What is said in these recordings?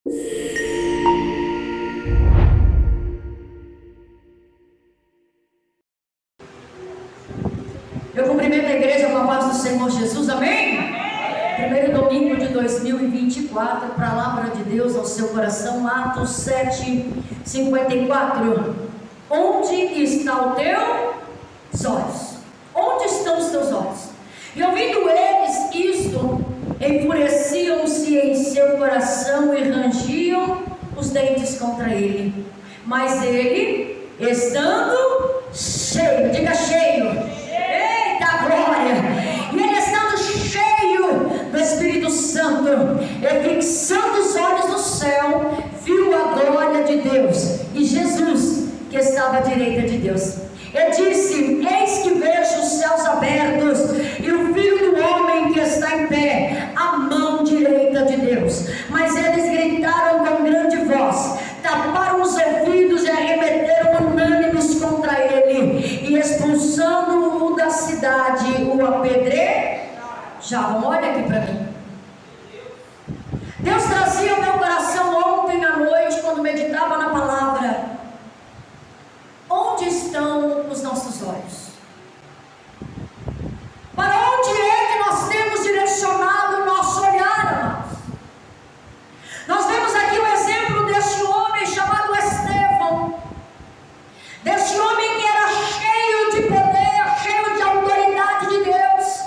Eu cumprimento a igreja com a paz do Senhor Jesus, amém? Primeiro domingo de 2024, palavra de Deus ao seu coração, Atos 7:54. Onde está o teu olhos? Onde estão os teus olhos? E ouvindo eles isto, enfureciam-se em seu coração e rangiam os dentes contra ele. Mas ele, estando cheio, diga cheio, eita glória, e ele estando cheio do Espírito Santo, e fixando os olhos no céu, viu a glória de Deus e Jesus que estava à direita de Deus. E disse: eis que vejo os céus abertos e o Filho do Homem que está em pé, à mão direita de Deus. Mas eles gritaram com grande voz, taparam os ouvidos e arremeteram unânimes contra ele, e expulsando-o da cidade, o apedrejavam. Olha aqui para mim. Deus trazia ao meu coração ontem à noite, quando meditava na palavra: onde estão os nossos olhos? Para onde é que nós temos direcionado o nosso olhar, amados? Nós vemos aqui o exemplo deste homem chamado Estevão, deste homem que era cheio de poder, cheio de autoridade de Deus,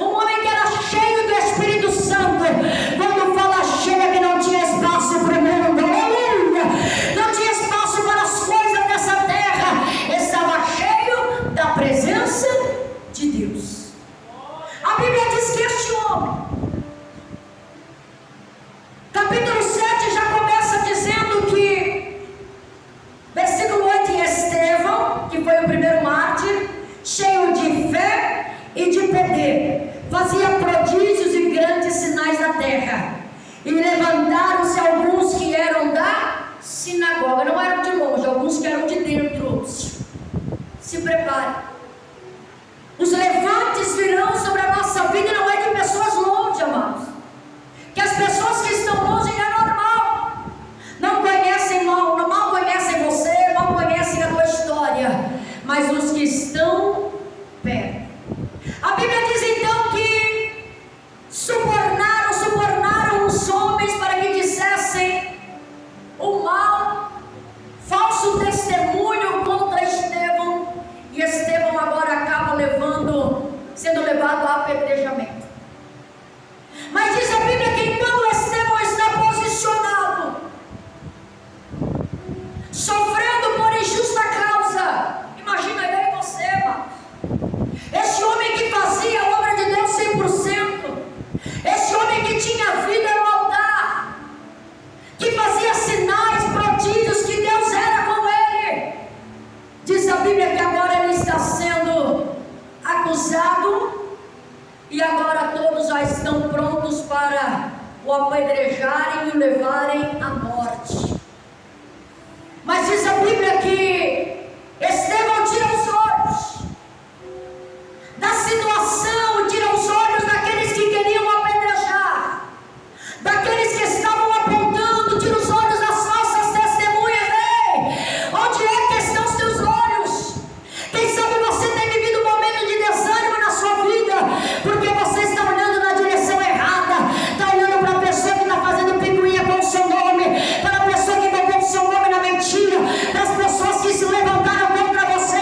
um homem que era cheio do Espírito Santo. Quando fala cheio, é que não tinha espaço para o mundo, aleluia, não tinha espaço para as coisas dessa terra, estava cheio da presença de Deus. A Bíblia diz que este homem, capítulo 7 já começa dizendo que, versículo 8, Estevão, que foi o primeiro mártir, cheio de fé e de poder, fazia prodígios e grandes sinais na terra. E levantaram-se alguns que eram da sinagoga, não eram de longe, alguns que eram de dentro. Se prepare. Os levantes virão sobre a nossa vida, e não é de pessoas longe, amados. Que as pessoas que estão longe é normal, não conhecem mal conhecem você, mal conhecem a tua história, mas os que estão perto. A Bíblia diz então que subornaram os homens para que dissessem o mal, falso testemunho contra Estevão, e Estevão agora acaba sendo levado a apedrejamento. Mas diz a Bíblia que enquanto Estevão está posicionado, sofrendo por injusta causa, imagina eu e você, irmão, esse homem que fazia a obra de Deus 100%, esse homem que tinha vida no altar, que fazia sinais, prodígios, que Deus era com ele, diz a Bíblia que agora ele está sendo acusado, e agora todos já estão prontos para o apedrejarem e o levarem à morte. Mas diz a Bíblia que Estevão tira os olhos da situação, tira os olhos daqueles que queriam apedrejar, daqueles que estavam apontando, tira os olhos das falsas testemunhas. Ei, onde é que estão os teus olhos? Quem sabe você tem vivido um momento de desânimo na sua vida, porque você está olhando na direção errada, está olhando para a pessoa que está fazendo picuinha com o seu nome, para a pessoa que botou o seu nome na mentira, para as pessoas que se levantaram contra você,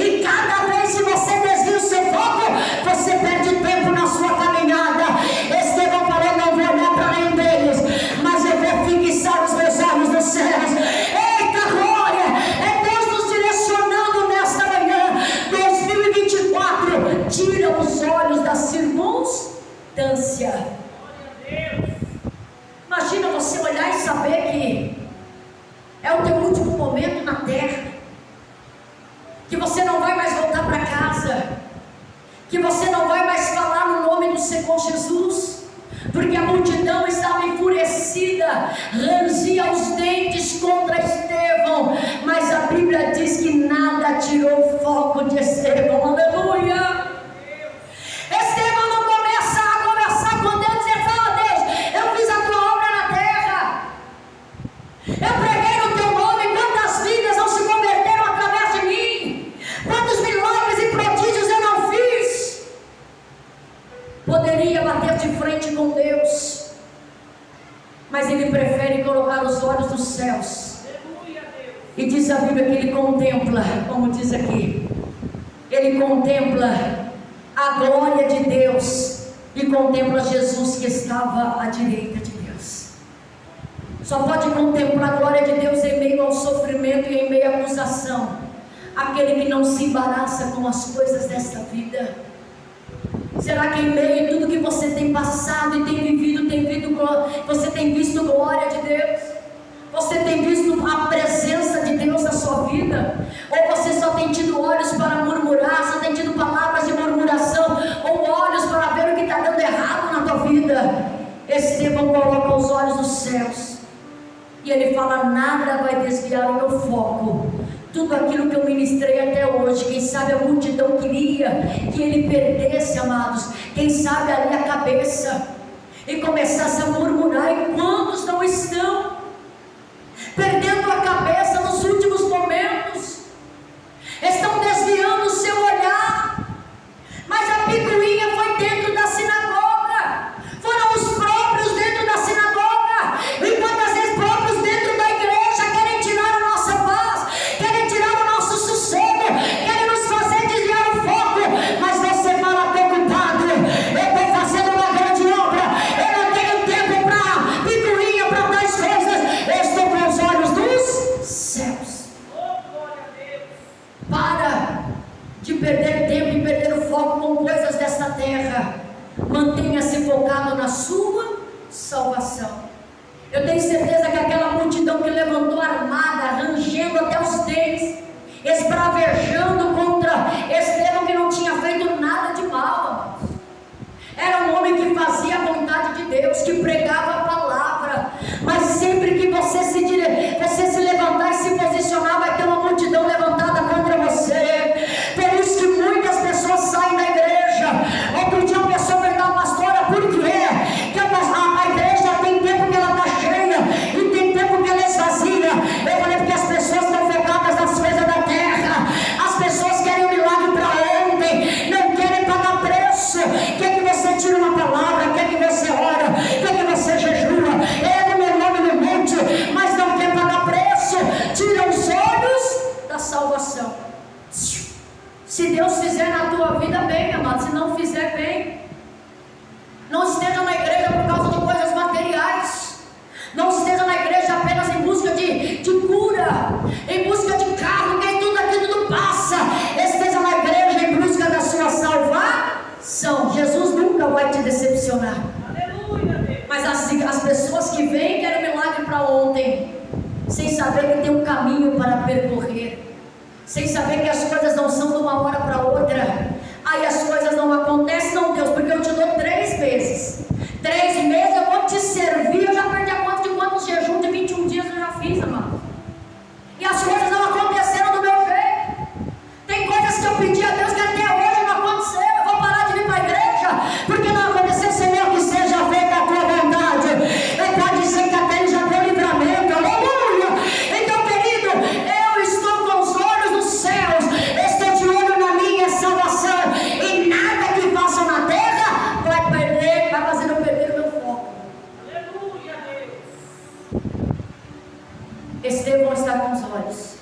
e cada vez que você desvia o seu foco, você perde tempo na sua caminhada. Estevão falou: não vou olhar para nenhum deles, mas eu vou fixar os meus olhos nos céus. Eita glória, é Deus nos direcionando nesta manhã, 2024, tira os olhos da circunstância. Imagina você olhar e saber que é o teu último momento na terra, que você não vai mais voltar para casa, que você não vai mais falar no nome do Senhor Jesus, porque a multidão estava enfurecida, rangia os dentes contra Estevão, mas a Bíblia diz que nada tirou o foco de Estevão, aleluia. Estevão não começa a conversar com Deus e dizer: Deus, eu fiz a tua obra na terra, mas ele prefere colocar os olhos nos céus. E diz a Bíblia que ele contempla, como diz aqui, ele contempla a glória de Deus e contempla Jesus que estava à direita de Deus. Só pode contemplar a glória de Deus em meio ao sofrimento e em meio à acusação aquele que não se embaraça com as coisas desta vida. Será que em meio a tudo que você tem passado e tem vivido, você tem visto glória de Deus? Você tem visto a presença de Deus na sua vida? Ou você só tem tido olhos para murmurar, só tem tido palavras de murmuração, ou olhos para ver o que está dando errado na tua vida? Estevão coloca os olhos nos céus e ele fala: nada vai desviar o meu foco. Tudo aquilo que eu ministrei até hoje, quem sabe a multidão queria que ele perdesse, amados, quem sabe ali a cabeça, e começasse a murmurar. E quantos não estão perdendo a cabeça nos últimos momentos, estão desviando o seu olhar, mas a picuinha foi dentro da sinagoga, foram os próprios dentro da sinagoga, e quantas vezes próprios dentro da igreja querem tirar a nossa paz, querem tirar o nosso sossego, querem nos fazer desviar o foco. Mas você fala: estou ocupado, eu estou fazendo uma grande obra, eu não tenho tempo para picuinha, para tais coisas, eu estou com os olhos dos céus. Para de perder tempo e perder o foco com coisas desta terra. Mantenha-se focado na sua salvação. Eu tenho certeza que aquela multidão que levantou armada, rangendo até os dentes, esbravejando contra Estevão, que não tinha feito nada de mal, era um homem que fazia a vontade de Deus, que pregava a palavra. Mas sempre que você se levantar e se posicionar, vai ter uma multidão levantada contra você. Por isso que muitas pessoas saem da igreja. Outro dia uma pessoa perguntou: pastora, por quê? Que a igreja tem tempo que ela está cheia e tem tempo que ela é esvazia. Eu falei: porque as pessoas estão focadas nas coisas da terra. As pessoas querem um milagre para ontem, não querem pagar preço. Quer que você tire uma palavra, quer que você ora, quer que você jejua, é o meu nome no monte, mas não quer pagar preço. Tira os olhos da salvação. Se Deus fizer na tua vida, bem, amado. Se não fizer, bem. Não esteja na igreja por causa de coisas materiais. Não esteja na igreja apenas em busca de cura, em busca de carro, que tudo aqui tudo passa. Esteja na igreja em busca da sua salvação. Jesus nunca vai te decepcionar. Aleluia. Mas as pessoas que vêm querem milagre para ontem, sem saber que tem um caminho para percorrer, sem saber que as coisas não são de uma hora para outra. Aí as coisas não acontecem. Não, Deus, porque eu te dou 3 meses. 3 meses eu vou te servir. Eu já perdi a conta de quantos jejum de 21 dias eu já fiz, amado. E as coisas não aconteceram do meu jeito. Tem coisas que eu pedi a Deus que até hoje não aconteceu. Eu vou parar de vir para a igreja porque não aconteceu. Senhor, que seja feita a tua vontade. Eu pode ser que até ele já deu livramento. Aleluia. Então, querido, eu estou com os olhos nos céus, estou de olho na minha salvação, e nada que faça na terra vai fazer eu perder o meu foco. Aleluia, Deus. Estevão está com os olhos,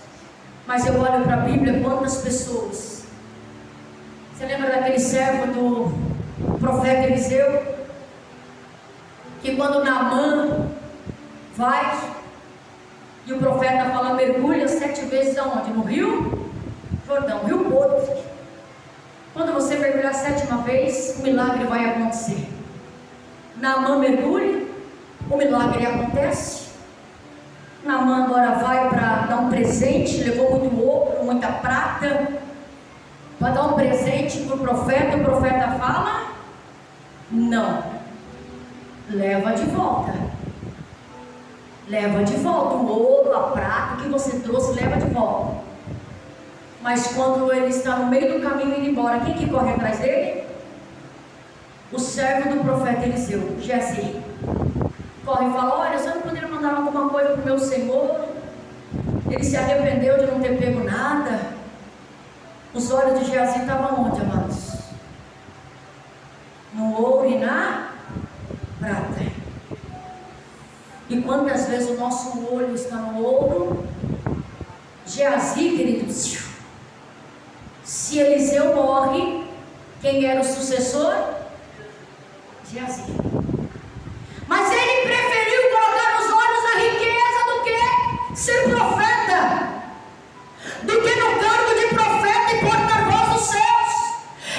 mas eu olho para a Bíblia, quantas pessoas. Você lembra daquele servo do profeta Eliseu, que quando Naamã vai e o profeta fala: mergulha 7 vezes aonde? No rio Jordão, rio Porto. Quando você mergulhar a 7ª vez, o milagre vai acontecer. Naamã mergulha, o milagre acontece. Naamã agora vai para dar um presente, levou muito ouro, muita prata, para dar um presente para o profeta fala: não, leva de volta. Leva de volta o ouro, a prata que você trouxe, leva de volta. Mas quando ele está no meio do caminho indo embora, quem que corre atrás dele? O servo do profeta Eliseu, Geazi. Corre e fala: olha, você não poderia mandar alguma coisa para o meu senhor? Ele se arrependeu de não ter pego nada. Os olhos de Geazi estavam onde, amados? No ouro e na prata. E quantas vezes o nosso olho está no ouro? Geazi, queridos, se Eliseu morre, quem era o sucessor? Geazi. Mas ele preferiu colocar os olhos na riqueza do que ser profeta, do que no cargo de profeta e porta-voz dos céus.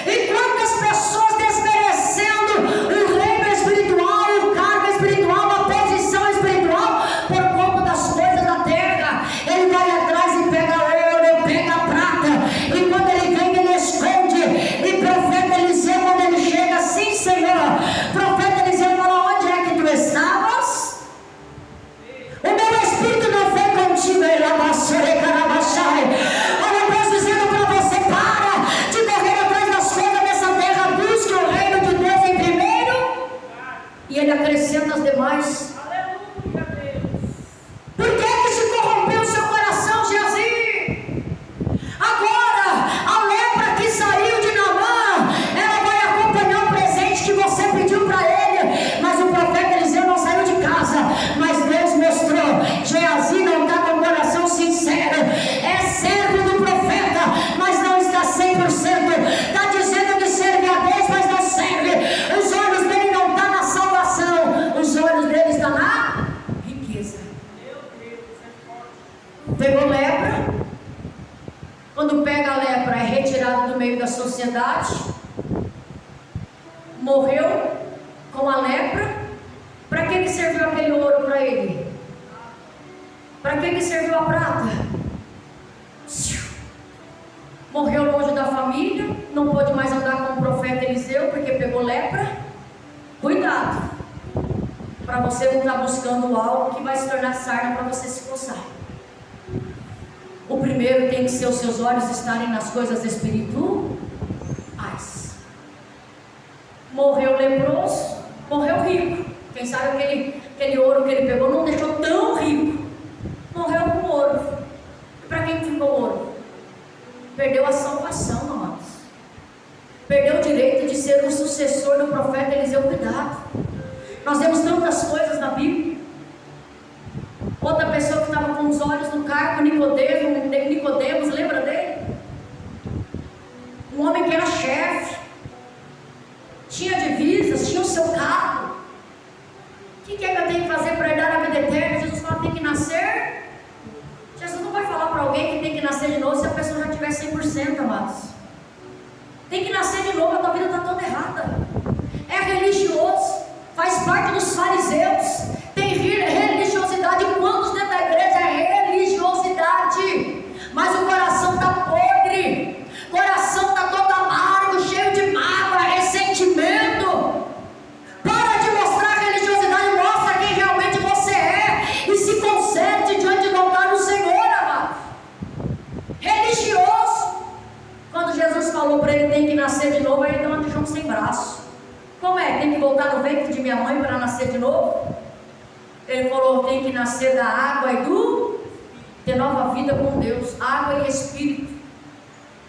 E quantas pessoas desmerecendo o reino espiritual, o cargo espiritual, a posição espiritual, por conta das coisas da terra. Ele vai atrás e pega ouro, pega prata, e quando ele vem, ele esconde. E profeta Eliseu, quando ele chega, sim, Senhor, profeta Eliseu fala: onde é que tu estavas? O meu espírito não foi contigo, ele abaixou, olha Deus dizendo para você: para de correr atrás das coisas dessa terra, busque o reino de Deus em primeiro, e ele acrescenta as demais. Aleluia, Deus. Por que que se corrompeu o seu coração, Geazi? Agora, a lepra que saiu de Naamã, ela vai acompanhar o presente que você pediu para ele. Mas o profeta Eliseu não saiu de casa. Mas Deus mostrou: Geazi não está com o coração sincero. É servo do profeta, mas não está 100%. Está dizendo que serve a Deus, mas não serve. Os olhos dele não estão na salvação. Os olhos dele estão na riqueza. Meu Deus, é forte. Pegou lepra. Quando pega a lepra, é retirado do meio da sociedade. Morreu com a lepra. Para que serviu aquele ouro para ele? Para que serviu a prata? Morreu longe da família. Não pôde mais andar com o profeta Eliseu, porque pegou lepra. Cuidado, para você não estar buscando algo que vai se tornar sarna para você se coçar. O primeiro tem que ser os seus olhos estarem nas coisas espirituais. Morreu leproso, morreu rico. Quem sabe aquele ouro que ele pegou não deixou tão rico. Morreu com ouro. E para quem ficou ouro? Perdeu a salvação, amados. Perdeu o direito de ser o sucessor do profeta Eliseu. Cuidado. Nós vemos tantas coisas na Bíblia. Outra pessoa que estava com os olhos no cargo, Nicodemos, lembra dele? Um homem que era chefe, tinha divisas, tinha o seu cargo. O que é que eu tenho que fazer para herdar a vida eterna? Jesus fala: tem que nascer. Jesus não vai falar para alguém que tem que nascer de novo se a pessoa já tiver 100%, amados. Tem que nascer de novo, a tua vida está toda errada. É religioso, faz parte dos fariseus. Tem religiosidade. Quantos dentro da igreja é religiosidade? Mas o coração está podre, o coração está todo amargo, cheio de mágoa, ressentimento. Para de mostrar religiosidade, mostra quem realmente você é e se conserte diante do altar do Senhor, amado. Religioso. Quando Jesus falou para ele: tem que nascer de novo, aí ele deu uma deixou sem braço. Como é? Tem que voltar no ventre de minha mãe para nascer de novo? Ele falou: tem que nascer da água e ter nova vida com Deus. Água e Espírito.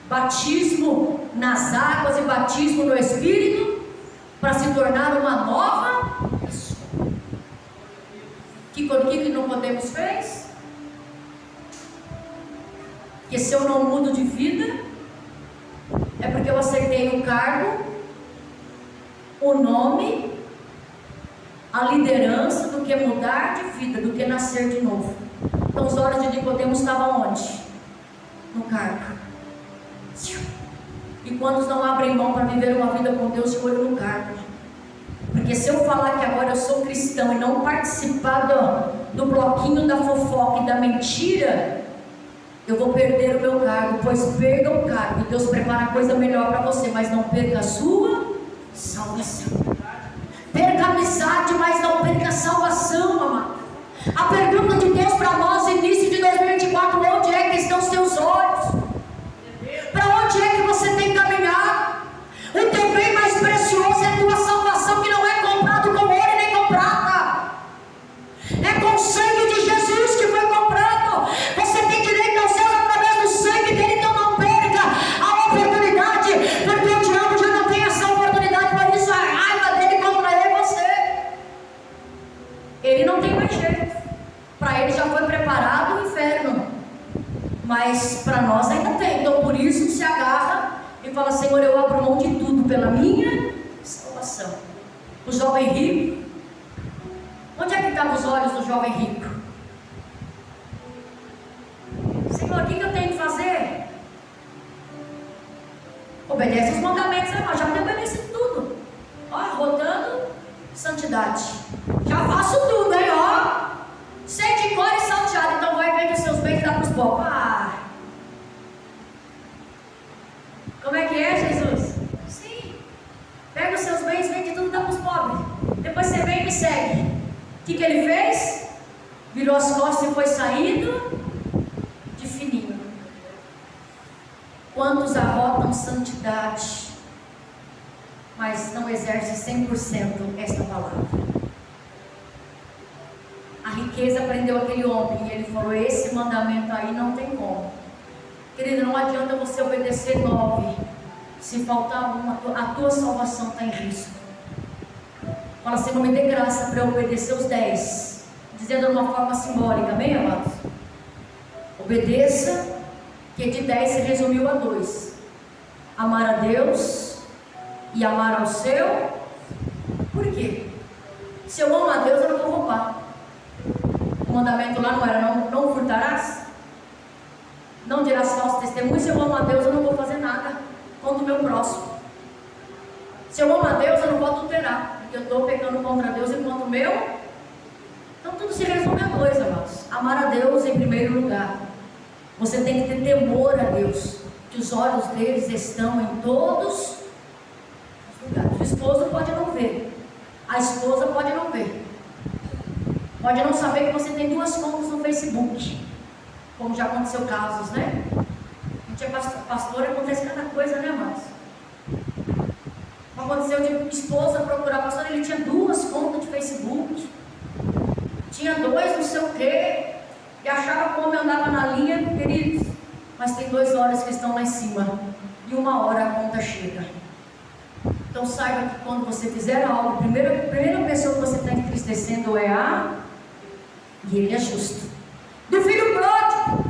Batismo nas águas e batismo no Espírito, para se tornar uma nova pessoa. O que Nicodemos fez? Que se eu não mudo de vida, é porque eu aceitei o cargo, o nome, a liderança, do que mudar de vida, do que nascer de novo. Então os olhos de Nicodemos estavam onde? No cargo. E quantos não abrem mão para viver uma vida com Deus de olho no cargo? Porque se eu falar que agora eu sou cristão e não participar do bloquinho da fofoca e da mentira, eu vou perder o meu cargo. Pois perca o cargo, Deus prepara coisa melhor para você, mas não perca a sua salvação. Perca a amizade, mas não perca a salvação, amado. A pergunta de Deus para nós, início de 2024, onde é que estão os teus olhos? Para onde é que você tem caminhado? O teu bem mais precioso é a tua salvação, que não é comprado com ouro e nem com prata. É com o sangue de Jesus que foi comprado. Você tem direito ao céu através do sangue dele, então não perca a oportunidade, porque o diabo já não tem essa oportunidade. Por isso a raiva dele contra ele é você. Ele não tem mais jeito. Para ele já foi preparado o inferno, mas para nós ainda tem. Então por isso se agarra e fala: Senhor, eu abro mão de tudo pela minha salvação. O jovem rico, onde é que estavam os olhos do jovem rico? Senhor, o que eu tenho que fazer? Obedece os mandamentos, irmão. Já te obedeci tudo. Ó, rotando santidade. Já faço tudo, hein, ó. Sei de cor e salteado. Então vai ver que os seus bens dá para os pobres. Ah. Como é que é, Jesus? Sim. Pega os seus bens, vende tudo e dá para os pobres. Depois você vem e me segue. O que ele fez? Virou as costas e foi saindo de fininho. Quantos arrotam santidade, mas não exercem 100% esta palavra? A riqueza prendeu aquele homem e ele falou: esse mandamento aí não tem como. Querido, não adianta você obedecer 9, se faltar uma, a tua salvação está em risco. Fala: Senhor, me dê graça para eu obedecer os 10, dizendo de uma forma simbólica, amém, amados? Obedeça, que de 10 se resumiu a 2: amar a Deus e amar ao seu. Por quê? Se eu amo a Deus, eu não vou roubar. O mandamento lá não era: não furtarás, não dirás falso testemunho. Se eu amo a Deus, eu não vou fazer nada contra o meu próximo. Se eu amo a Deus, eu não vou adulterar, porque eu estou pecando contra Deus e contra o meu. Então tudo se resume a 2, amados: amar a Deus em primeiro lugar. Você tem que ter temor a Deus, que os olhos deles estão em todos os lugares. O esposo pode não ver, a esposa pode não ver, pode não saber que você tem 2 contas no Facebook, como já aconteceu casos, né? A gente é pastor e acontece cada coisa, né, amados? Aconteceu de esposa procurar pastor, ele tinha 2 contas de Facebook, tinha 2 não sei o quê, e achava que o homem andava na linha, queridos. Mas tem 2 horas que estão lá em cima, e 1 hora a conta chega. Então saiba que quando você fizer algo, a primeira pessoa que você está entristecendo é e ele é justo. Do filho pródigo,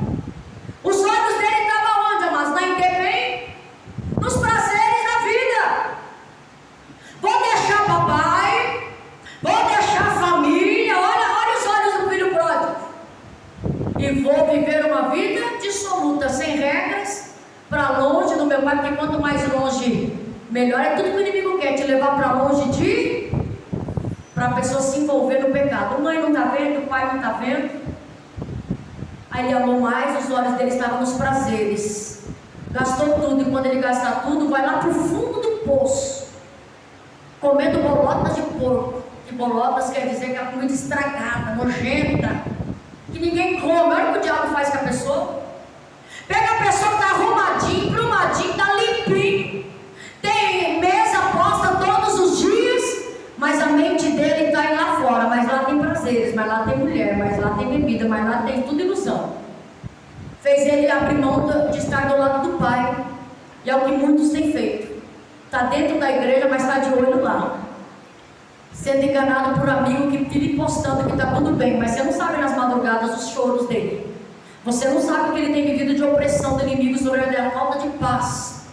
os olhos dele estavam onde, amados? Na independência, nos prazeres da vida. Vou deixar papai, vou deixar a família. Olha os olhos do filho pródigo. E vou viver uma vida dissoluta, sem regras, para longe do meu pai, porque quanto mais longe, melhor. É tudo que o inimigo quer, te levar para longe para a pessoa se envolver no pecado. A mãe não está vendo, o pai não está vendo. Aí ele amou mais, os olhos dele estavam nos prazeres. Gastou tudo, e quando ele gastar tudo, vai lá para o fundo do poço, comendo bolotas de porco. E bolotas quer dizer que é a comida estragada, nojenta, que ninguém come. Olha o que o diabo faz com a pessoa. Pega a pessoa que está arrumadinho, prumadinho, está limpinho, tem mesa posta todos os dias, mas a mente dele está aí lá fora. Mas lá tem prazeres, mas lá tem mulher, mas lá tem bebida, mas lá tem tudo ilusão. Fez ele abrir mão de estar do lado do pai. E é o que muitos têm feito. Está dentro da igreja, mas está de olho lá, sendo enganado por amigo que vive postando que está tudo bem, mas você não sabe nas madrugadas os choros dele. Você não sabe o que ele tem vivido de opressão do inimigo sobre ele, a falta de paz,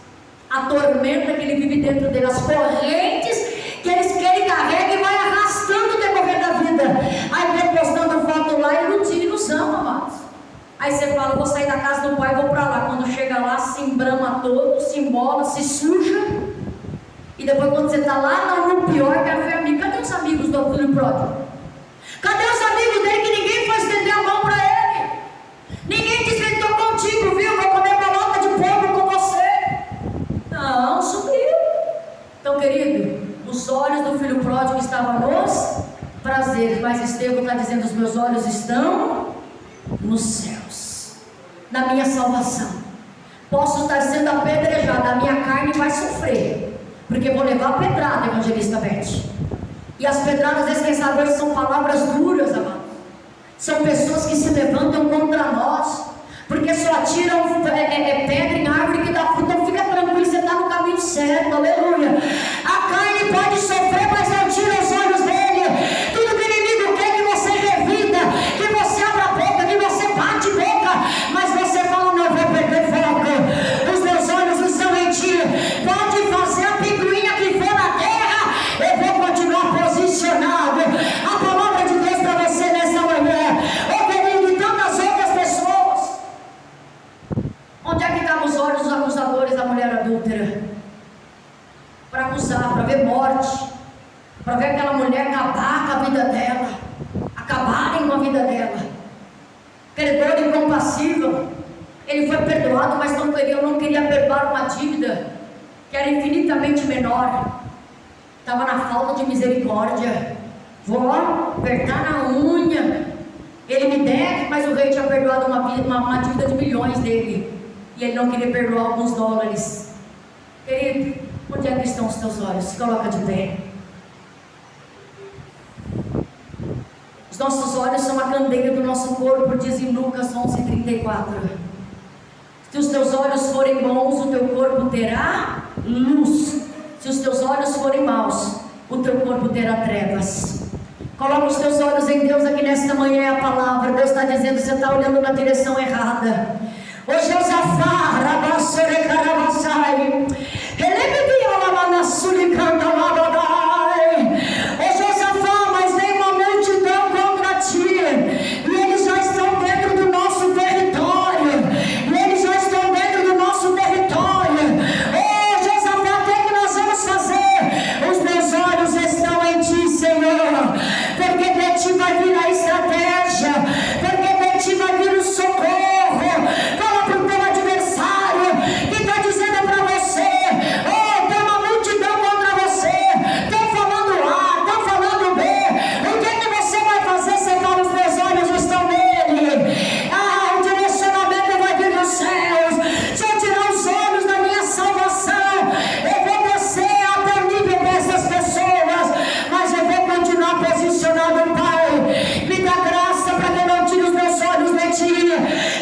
a tormenta que ele vive dentro dele, as correntes que ele carrega e vai arrastando o decorrer da vida. Aí vem postando foto lá, ilusão, amados. Aí você fala: vou sair da casa do pai, vou para lá. Quando chega lá, se embrama todo, se embola, se suja. E depois, quando você está lá no pior, quero ver amigo. Cadê os amigos do filho pródigo? Cadê os amigos dele que ninguém foi estender a mão para ele? Ninguém disse que estou contigo, viu? Vou comer bolota de porco com você. Não, subiu. Então, querido, os olhos do filho pródigo estavam nos prazeres, mas Estevão está dizendo: os meus olhos estão nos céus, na minha salvação. Posso estar sendo apedrejado, a minha carne vai sofrer, porque vou levar a pedrada, evangelista Beth. E as pedradas, às vezes, quem sabe, são palavras duras, amados. São pessoas que se levantam contra nós, porque só atiram pedra em árvore que dá fruto. Então fica tranquilo, você está no caminho certo, aleluia. A carne pode sofrer, mas não tira os olhos dele. Tudo que o inimigo quer que você revida, que você abra credor incompassível. Ele foi perdoado, mas não queria perdoar uma dívida que era infinitamente menor. Estava na falta de misericórdia. Vou apertar na unha. Ele me deve, mas o rei tinha perdoado uma dívida de milhões dele. E ele não queria perdoar alguns dólares. Querido, onde é que estão os teus olhos? Se coloca de pé. Os nossos olhos são a candeia do nosso corpo, diz em Lucas 11:34. Se os teus olhos forem bons, o teu corpo terá luz. Se os teus olhos forem maus, o teu corpo terá trevas. Coloca os teus olhos em Deus aqui nesta manhã, é a palavra. Deus está dizendo, você está olhando na direção errada. Ô Josafá, Rabassore Caravassai, ô Josafá, mas vem uma multidão contra ti, e eles já estão dentro do nosso território, Ô Josafá, o que é que nós vamos fazer? Os meus olhos estão em ti, Senhor, porque de ti vai vir a estratégia, porque de ti vai vir o socorro. Fala para o teu adversário que está dizendo para você: oh, tem uma multidão contra você, estão falando A, estão falando B, o que é que você vai fazer? Você fala, os meus olhos estão nele. Ah, o direcionamento vai vir dos céus. Se eu tirar os olhos da minha salvação, eu vou descer até o nível dessas pessoas, mas eu vou continuar posicionado, Pai. Me dá graça para que eu não tire os meus olhos de ti.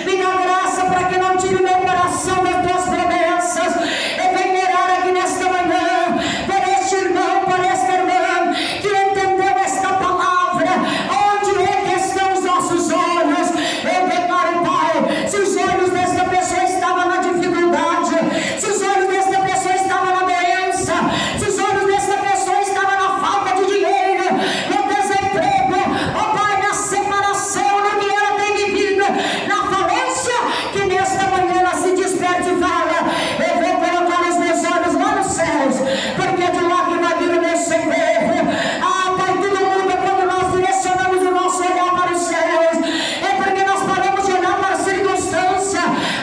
Me dá graça para que eu não tire o meu coração das tuas promessas. Eu venho orar aqui nesta manhã por este irmão, por esta irmã que entendeu esta palavra. Onde é que estão os nossos olhos? Eu declaro, Pai, se os olhos desta pessoa estavam na dificuldade, se os olhos desta pessoa estavam na doença, se os olhos desta pessoa estavam na falta de dinheiro, no desemprego, ó Pai, na separação, no que ela tem vivido, na falência, que nesta manhã ela se desperte e fala: eu vou colocar os meus olhos lá nos céus, porque é de lá que vai vir o meu socorro. Ah, Pai, tudo muda quando nós direcionamos o nosso olhar para os céus. É porque nós paramos de olhar para a circunstância.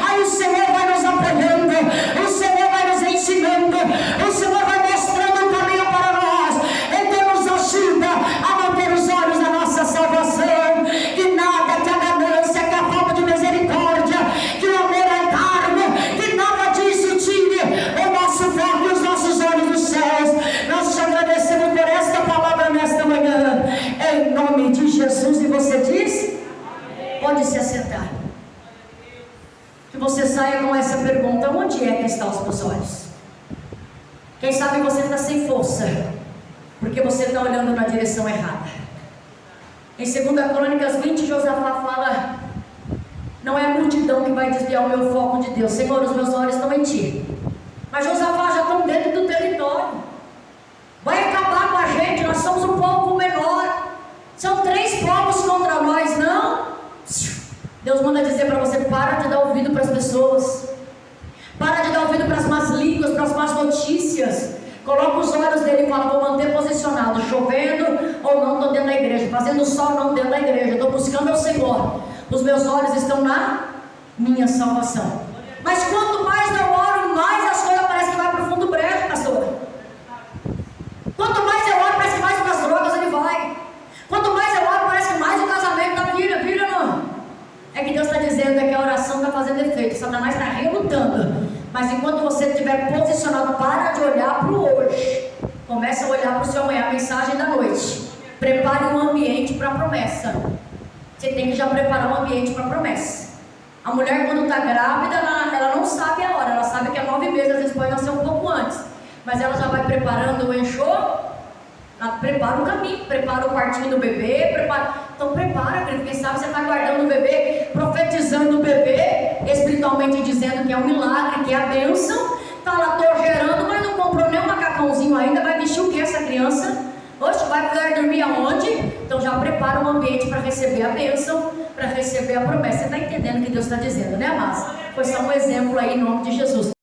Aí o Senhor vai nos apoiando, o Senhor vai nos ensinando, o Senhor vai mostrando o caminho para nós. Então nos ajuda a manter os olhos na nossa salvação. Que nada, que a ganância, que a falta de misericórdia, que o amor ao cargo, que nada disso tire o nosso foco e os nossos olhos dos céus. Nós te agradecemos por esta palavra nesta manhã, em nome de Jesus. E você diz? Pode se assentar. Que você saia com essa pergunta: onde é que estão os meus olhos? Quem sabe você está sem força, porque você está olhando na direção errada. Em 2 Crônicas 20, Josafá fala: não é a multidão que vai desviar o meu foco de Deus. Senhor, os meus olhos estão em ti. Mas Josafá já estão dentro do território. Vai acabar com a gente, nós somos um povo menor. São 3 povos contra nós, não? Deus manda dizer para você: para de dar ouvido para as pessoas. Para de dar ouvido para as más línguas, para as más notícias. Coloca os olhos dele e fala: vou manter posicionado, chovendo ou não, estou dentro da igreja, fazendo sol não dentro da igreja, estou buscando ao Senhor. Os meus olhos estão na minha salvação. Mas quanto mais eu oro, mais as coisas parecem que vai para o fundo do brejo, pastor. Quanto mais eu oro, parece que mais para as drogas ele vai. Quanto mais eu oro, parece que mais o casamento da vira não. É que Deus está dizendo que a oração está fazendo efeito. Satanás está relutando. Mas enquanto você estiver posicionado, para de olhar para o hoje. Começa a olhar para o seu amanhã, a mensagem da noite. Prepare um ambiente para a promessa. Você tem que já preparar um ambiente para a promessa. A mulher, quando está grávida, ela não sabe a hora. Ela sabe que é 9 meses, às vezes pode nascer um pouco antes. Mas ela já vai preparando o enxô. Ela prepara o caminho, prepara o quartinho do bebê, então prepara, querido. Quem sabe você está guardando o bebê, profetizando o bebê, espiritualmente dizendo que é um milagre, que é a bênção. Está lá gerando, mas não comprou nem um macacãozinho ainda, vai vestir o que essa criança? Oxe, vai poder dormir aonde? Então já prepara um ambiente para receber a bênção, para receber a promessa. Você está entendendo o que Deus está dizendo, né, amados? Foi só um exemplo aí em nome de Jesus.